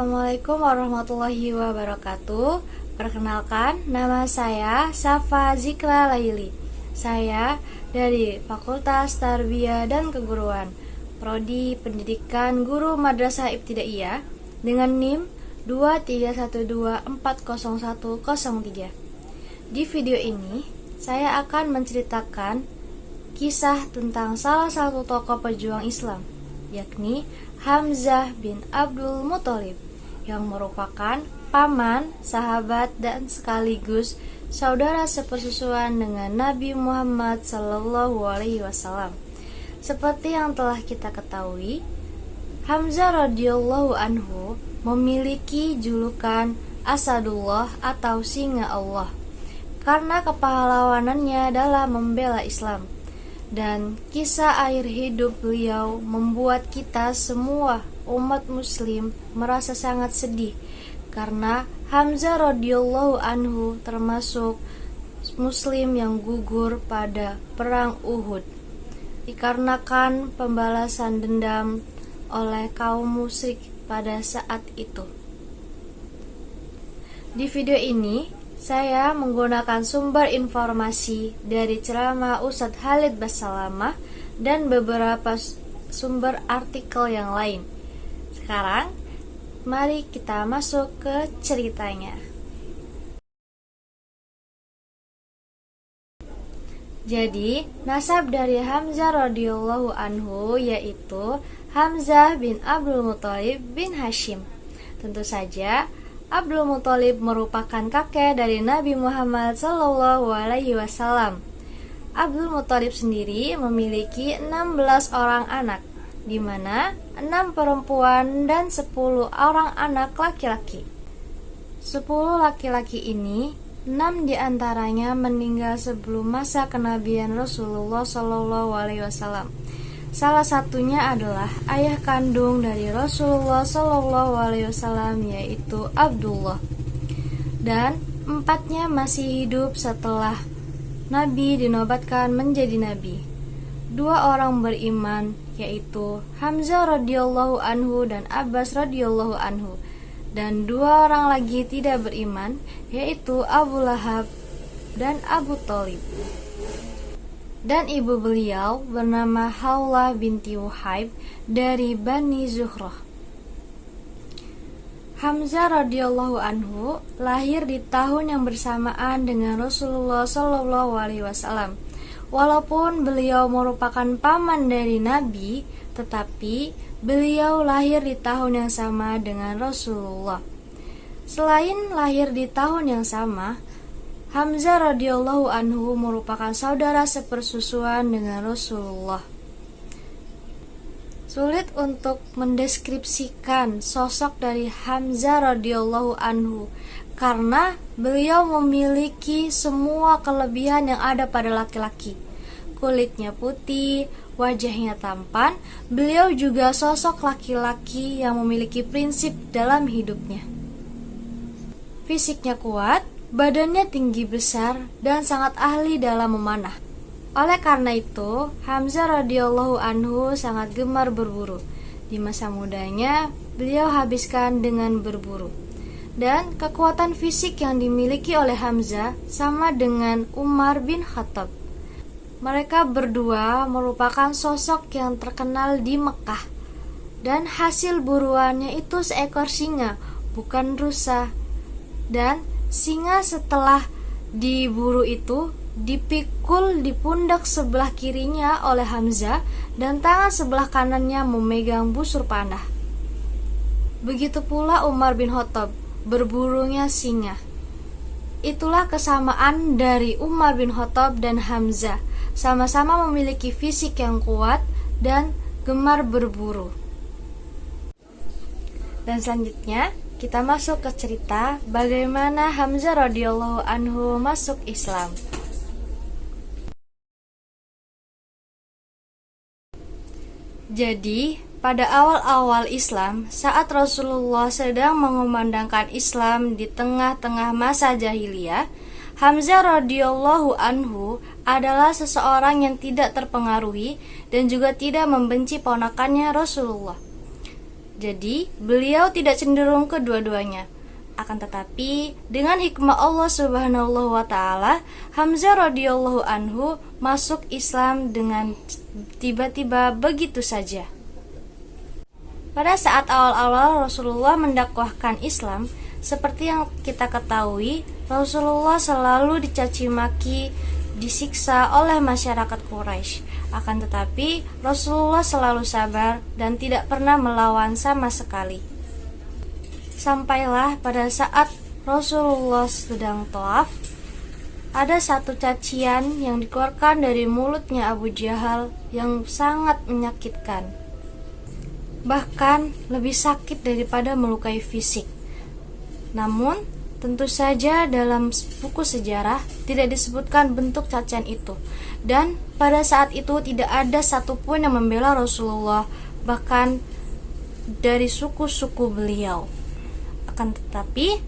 Assalamualaikum warahmatullahi wabarakatuh. Perkenalkan, nama saya Safa Zikra Laili. Saya dari Fakultas Tarbiyah dan Keguruan, Prodi Pendidikan Guru Madrasah Ibtidaiyah dengan NIM 231240103. Di video ini, saya akan menceritakan kisah tentang salah satu tokoh pejuang Islam, yakni Hamzah bin Abdul Muthalib, yang merupakan paman, sahabat, dan sekaligus saudara sepersusuan dengan Nabi Muhammad SAW. Seperti yang telah kita ketahui, Hamzah radhiyallahu anhu memiliki julukan Asadullah atau Singa Allah karena kepahlawanannya dalam membela Islam. Dan kisah akhir hidup beliau membuat kita semua umat muslim merasa sangat sedih karena Hamzah radhiyallahu anhu termasuk muslim yang gugur pada perang Uhud dikarenakan pembalasan dendam oleh kaum musyrik pada saat itu. Di video ini saya menggunakan sumber informasi dari ceramah Ustadz Khalid Basalamah dan beberapa sumber artikel yang lain. Sekarang, mari kita masuk ke ceritanya. Jadi, nasab dari Hamzah radhiyallahu anhu yaitu Hamzah bin Abdul Muthalib bin Hashim. Tentu saja, Abdul Muthalib merupakan kakek dari Nabi Muhammad SAW. Abdul Muthalib sendiri memiliki 16 orang anak, di mana 6 perempuan dan 10 orang anak laki-laki. 10 laki-laki ini, 6 diantaranya meninggal sebelum masa kenabian Rasulullah SAW. Salah satunya adalah ayah kandung dari Rasulullah SAW, yaitu Abdullah. Dan 4-nya masih hidup setelah Nabi dinobatkan menjadi Nabi. 2 orang beriman, yaitu Hamzah radhiyallahu anhu dan Abbas radhiyallahu anhu. Dan 2 orang lagi tidak beriman, yaitu Abu Lahab dan Abu Thalib. Dan ibu beliau bernama Hawlah binti Wuhaib dari Bani Zuhrah. Hamzah radhiyallahu anhu lahir di tahun yang bersamaan dengan Rasulullah SAW. Walaupun beliau merupakan paman dari Nabi, tetapi beliau lahir di tahun yang sama dengan Rasulullah. Selain lahir di tahun yang sama, Hamzah radhiyallahu anhu merupakan saudara sepersusuan dengan Rasulullah. Sulit untuk mendeskripsikan sosok dari Hamzah radhiyallahu anhu karena beliau memiliki semua kelebihan yang ada pada laki-laki. Kulitnya putih, wajahnya tampan, beliau juga sosok laki-laki yang memiliki prinsip dalam hidupnya. Fisiknya kuat, badannya tinggi besar dan sangat ahli dalam memanah. Oleh karena itu, Hamzah radhiyallahu anhu sangat gemar berburu. Di masa mudanya, beliau habiskan dengan berburu. Dan kekuatan fisik yang dimiliki oleh Hamzah sama dengan Umar bin Khattab. Mereka berdua merupakan sosok yang terkenal di Mekah. Dan hasil buruannya itu seekor singa, bukan rusa. Dan singa setelah diburu itu dipikul di pundak sebelah kirinya oleh Hamzah dan tangan sebelah kanannya memegang busur panah. Begitu pula Umar bin Khattab, berburunya singa. Itulah kesamaan dari Umar bin Khattab dan Hamzah, sama-sama memiliki fisik yang kuat dan gemar berburu. Dan selanjutnya kita masuk ke cerita bagaimana Hamzah radhiyallahu anhu masuk Islam. Jadi, pada awal-awal Islam, saat Rasulullah sedang mengumandangkan Islam di tengah-tengah masa jahiliyah, Hamzah radhiyallahu anhu adalah seseorang yang tidak terpengaruhi dan juga tidak membenci ponakannya Rasulullah. Jadi, beliau tidak cenderung ke dua-duanya. Akan tetapi, dengan hikmah Allah Subhanahu wa taala, Hamzah radhiyallahu anhu masuk Islam dengan tiba-tiba begitu saja. Pada saat awal-awal Rasulullah mendakwahkan Islam, seperti yang kita ketahui, Rasulullah selalu dicaci maki, disiksa oleh masyarakat Quraisy. Akan tetapi, Rasulullah selalu sabar dan tidak pernah melawan sama sekali. Sampailah pada saat Rasulullah sedang tawaf, ada satu cacian yang dikeluarkan dari mulutnya Abu Jahal yang sangat menyakitkan. Bahkan lebih sakit daripada melukai fisik. Namun, tentu saja dalam buku sejarah tidak disebutkan bentuk cacian itu. Dan pada saat itu tidak ada satupun yang membela Rasulullah, bahkan dari suku-suku beliau. Akan tetapi,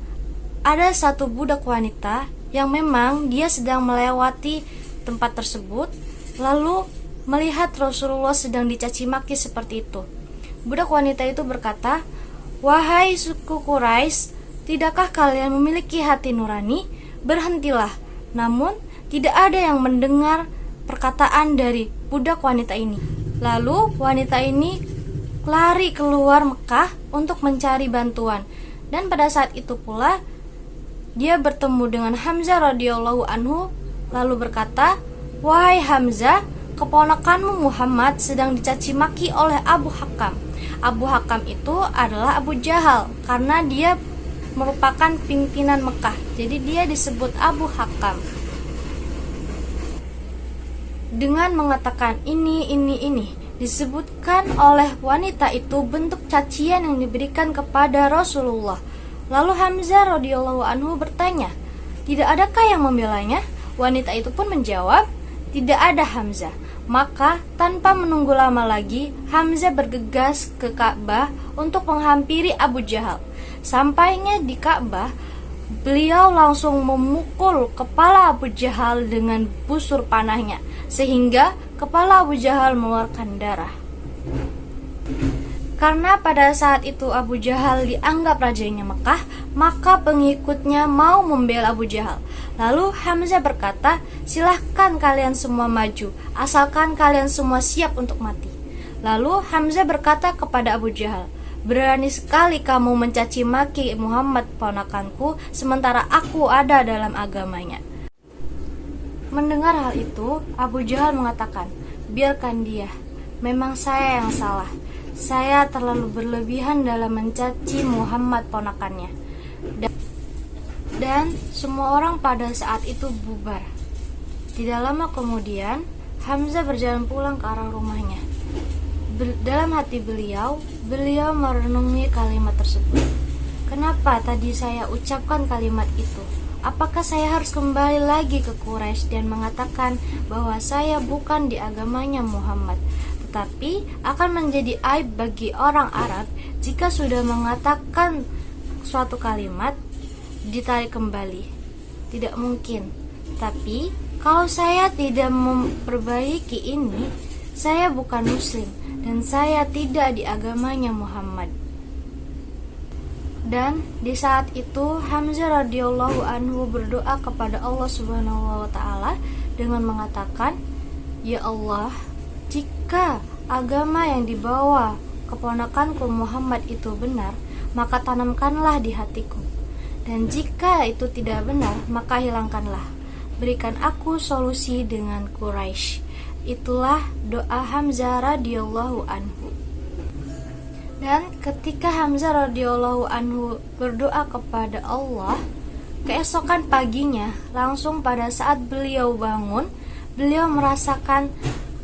ada satu budak wanita yang memang dia sedang melewati tempat tersebut, lalu melihat Rasulullah sedang dicaci maki seperti itu. Budak wanita itu berkata, "Wahai suku Quraisy, tidakkah kalian memiliki hati nurani? Berhentilah." Namun, tidak ada yang mendengar perkataan dari budak wanita ini. Lalu, wanita ini lari keluar Mekah untuk mencari bantuan. Dan pada saat itu pula dia bertemu dengan Hamzah radhiyallahu anhu, lalu berkata, "Wahai Hamzah, keponakanmu Muhammad sedang dicaci maki oleh Abu Hakam." Abu Hakam itu adalah Abu Jahal karena dia merupakan pimpinan Mekah. Jadi dia disebut Abu Hakam. Dengan mengatakan ini, disebutkan oleh wanita itu bentuk cacian yang diberikan kepada Rasulullah. Lalu Hamzah radhiyallahu anhu bertanya, "Tidak adakah yang membelanya?" Wanita itu pun menjawab, "Tidak ada Hamzah." Maka tanpa menunggu lama lagi, Hamzah bergegas ke Ka'bah untuk menghampiri Abu Jahal. Sampainya di Ka'bah, beliau langsung memukul kepala Abu Jahal dengan busur panahnya, sehingga kepala Abu Jahal mengeluarkan darah. Karena pada saat itu Abu Jahal dianggap rajanya Mekah, maka pengikutnya mau membela Abu Jahal. Lalu Hamzah berkata, "Silahkan kalian semua maju, asalkan kalian semua siap untuk mati." Lalu Hamzah berkata kepada Abu Jahal, "Berani sekali kamu mencaci maki Muhammad ponakanku, sementara aku ada dalam agamanya." Mendengar hal itu, Abu Jahal mengatakan, "Biarkan dia, memang saya yang salah. Saya terlalu berlebihan dalam mencaci Muhammad ponakannya." Dan semua orang pada saat itu bubar. Tidak lama kemudian, Hamzah berjalan pulang ke arah rumahnya. Dalam hati beliau merenungi kalimat tersebut. Kenapa tadi saya ucapkan kalimat itu? Apakah saya harus kembali lagi ke Quraisy dan mengatakan bahwa saya bukan di agamanya Muhammad? Tetapi akan menjadi aib bagi orang Arab jika sudah mengatakan suatu kalimat ditarik kembali. Tidak mungkin. Tapi kalau saya tidak memperbaiki ini, saya bukan muslim dan saya tidak di agamanya Muhammad. Dan di saat itu Hamzah radhiyallahu anhu berdoa kepada Allah Subhanahu wa taala dengan mengatakan, "Ya Allah, jika agama yang dibawa keponakanku Muhammad itu benar, maka tanamkanlah di hatiku. Dan jika itu tidak benar, maka hilangkanlah. Berikan aku solusi dengan Quraisy." Itulah doa Hamzah radhiyallahu anhu. Dan ketika Hamzah radhiyallahu anhu berdoa kepada Allah, keesokan paginya, langsung pada saat beliau bangun, beliau merasakan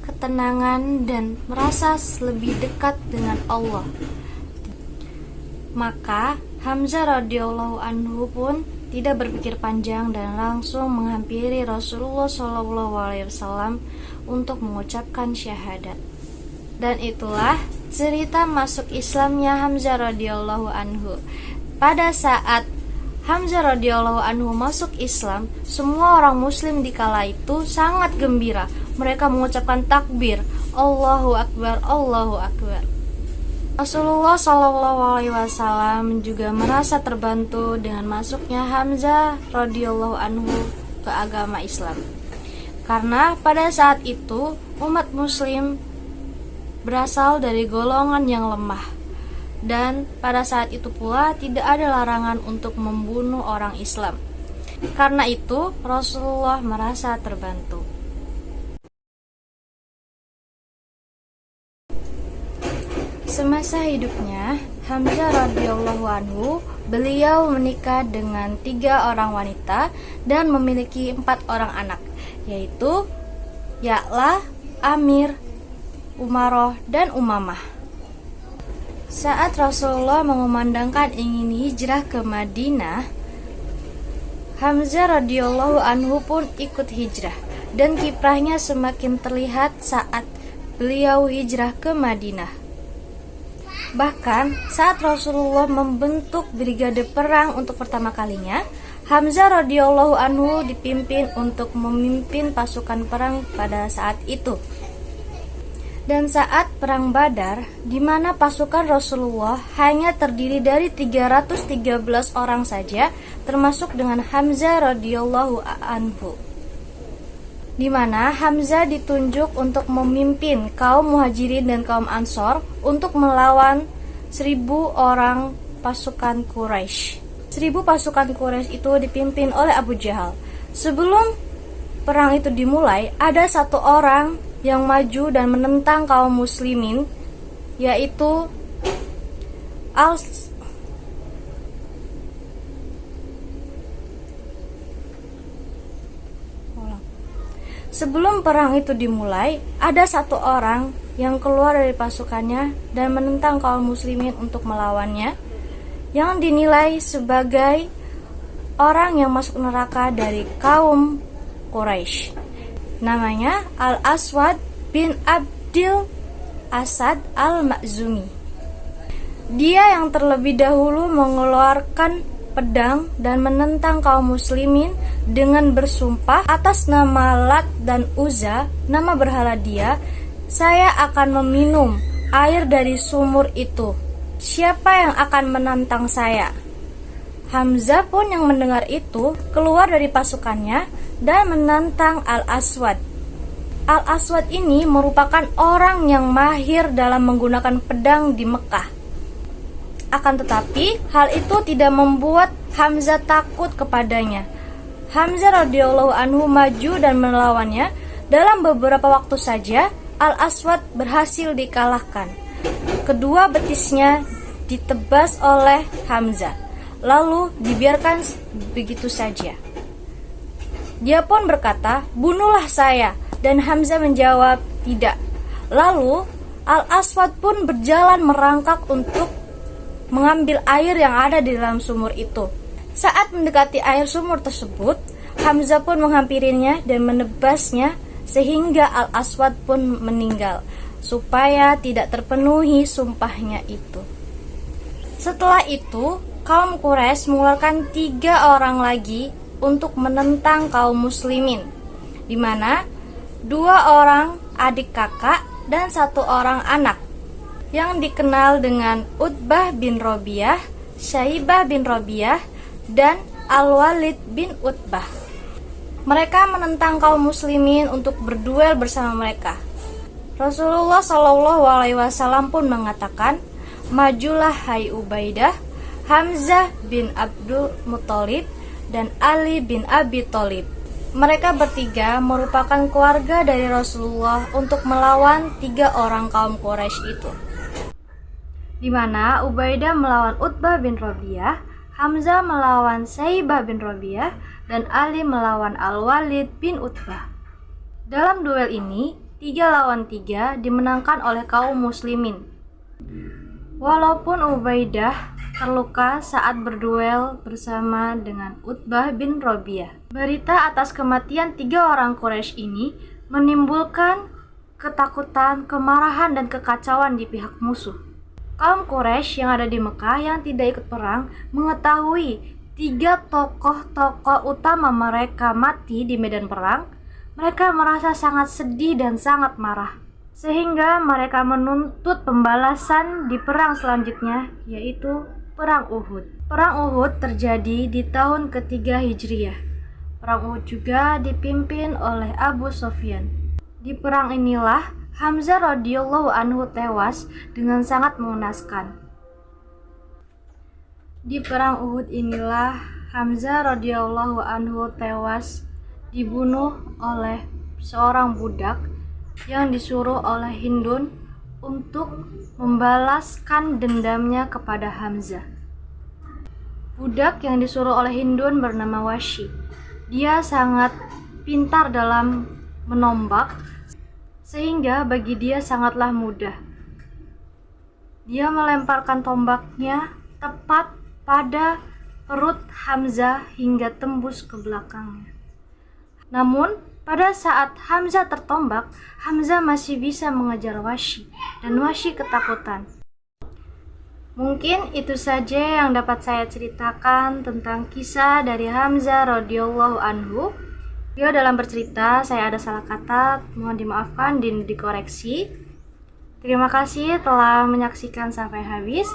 ketenangan dan merasa lebih dekat dengan Allah. Maka Hamzah radhiyallahu anhu pun tidak berpikir panjang dan langsung menghampiri Rasulullah SAW untuk mengucapkan syahadat. Dan itulah cerita masuk Islamnya Hamzah radhiyallahu anhu. Pada saat Hamzah radhiyallahu anhu masuk Islam, semua orang muslim di kala itu sangat gembira. Mereka mengucapkan takbir, Allahu Akbar, Allahu Akbar. Rasulullah Shallallahu Alaihi Wasallam juga merasa terbantu dengan masuknya Hamzah radhiyallahu anhu ke agama Islam, karena pada saat itu umat Muslim berasal dari golongan yang lemah, dan pada saat itu pula tidak ada larangan untuk membunuh orang Islam. Karena itu Rasulullah merasa terbantu. Semasa hidupnya, Hamzah radhiyallahu anhu, beliau menikah dengan 3 orang wanita dan memiliki 4 orang anak, yaitu Ya'la, Amir, Umaroh, dan Umamah. Saat Rasulullah mengumandangkan ingin hijrah ke Madinah, Hamzah radhiyallahu anhu pun ikut hijrah, dan kiprahnya semakin terlihat saat beliau hijrah ke Madinah. Bahkan saat Rasulullah membentuk brigade perang untuk pertama kalinya, Hamzah radhiyallahu anhu dipimpin untuk memimpin pasukan perang pada saat itu. Dan saat perang Badar, di mana pasukan Rasulullah hanya terdiri dari 313 orang saja, termasuk dengan Hamzah radhiyallahu anhu, di mana Hamzah ditunjuk untuk memimpin kaum Muhajirin dan kaum Ansor untuk melawan 1.000 orang pasukan Quraisy. 1.000 pasukan Quraisy itu dipimpin oleh Abu Jahal. Sebelum perang itu dimulai, ada 1 orang yang maju dan menentang kaum muslimin, yaitu Sebelum perang itu dimulai, ada 1 orang yang keluar dari pasukannya dan menentang kaum muslimin untuk melawannya, yang dinilai sebagai orang yang masuk neraka dari kaum Quraisy. Namanya Al-Aswad bin Abdil Asad Al-Makhzumi. Dia yang terlebih dahulu mengeluarkan pedang dan menentang kaum muslimin dengan bersumpah atas nama Lat dan Uzza, nama berhala dia, saya akan meminum air dari sumur itu. Siapa yang akan menantang saya? Hamzah pun yang mendengar itu keluar dari pasukannya dan menantang Al-Aswad. Al-Aswad ini merupakan orang yang mahir dalam menggunakan pedang di Mekah. Akan tetapi, hal itu tidak membuat Hamzah takut kepadanya. Hamzah radhiyallahu anhu maju dan melawannya. Dalam beberapa waktu saja, Al-Aswad berhasil dikalahkan. Kedua betisnya ditebas oleh Hamzah, lalu dibiarkan begitu saja. Dia pun berkata, "Bunuhlah saya." Dan Hamzah menjawab, "Tidak." Lalu Al-Aswad pun berjalan merangkak untuk mengambil air yang ada di dalam sumur itu. Saat mendekati air sumur tersebut, Hamzah pun menghampirinya dan menebasnya sehingga Al-Aswad pun meninggal, supaya tidak terpenuhi sumpahnya itu. Setelah itu, kaum Quraisy mengeluarkan 3 orang lagi untuk menentang kaum muslimin, di mana 2 orang adik kakak dan 1 orang anak, yang dikenal dengan Utbah bin Rabi'ah, Syaibah bin Rabi'ah, dan Al-Walid bin Utbah. Mereka menentang kaum muslimin untuk berduel bersama mereka. Rasulullah Shallallahu Alaihi Wasallam pun mengatakan, "Majulah hai Ubaidah, Hamzah bin Abdul Muthalib, dan Ali bin Abi Thalib." Mereka bertiga merupakan keluarga dari Rasulullah untuk melawan 3 orang kaum Quraisy itu, di mana Ubaidah melawan Utbah bin Rabi'ah, Hamzah melawan Syaibah bin Rabi'ah, dan Ali melawan Al-Walid bin Utbah. Dalam duel ini, 3 lawan 3 dimenangkan oleh kaum muslimin. Walaupun Ubaidah terluka saat berduel bersama dengan Utbah bin Rabi'ah. Berita atas kematian 3 orang Quraisy ini menimbulkan ketakutan, kemarahan, dan kekacauan di pihak musuh. Kaum Quraisy yang ada di Mekah yang tidak ikut perang mengetahui 3 tokoh-tokoh utama mereka mati di medan perang. Mereka merasa sangat sedih dan sangat marah. sehingga mereka menuntut pembalasan di perang selanjutnya, yaitu Perang Uhud. Perang Uhud terjadi di tahun ketiga Hijriyah. Perang Uhud juga dipimpin oleh Abu Sufyan. Di perang inilah Hamzah radhiyallahu anhu tewas dengan sangat mengenaskan. Di perang Uhud inilah Hamzah radhiyallahu anhu tewas dibunuh oleh seorang budak yang disuruh oleh Hindun untuk membalaskan dendamnya kepada Hamzah. Budak yang disuruh oleh Hindun bernama Washi. Dia sangat pintar dalam menombak, sehingga bagi dia sangatlah mudah. Dia melemparkan tombaknya tepat pada perut Hamzah hingga tembus ke belakangnya. Namun, pada saat Hamzah tertombak, Hamzah masih bisa mengejar Washi, dan Washi ketakutan. Mungkin itu saja yang dapat saya ceritakan tentang kisah dari Hamzah radhiyallahu anhu. Bila dalam bercerita saya ada salah kata, mohon dimaafkan dan dikoreksi. Terima kasih telah menyaksikan sampai habis.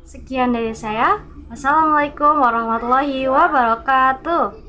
Sekian dari saya. Wassalamualaikum warahmatullahi wabarakatuh.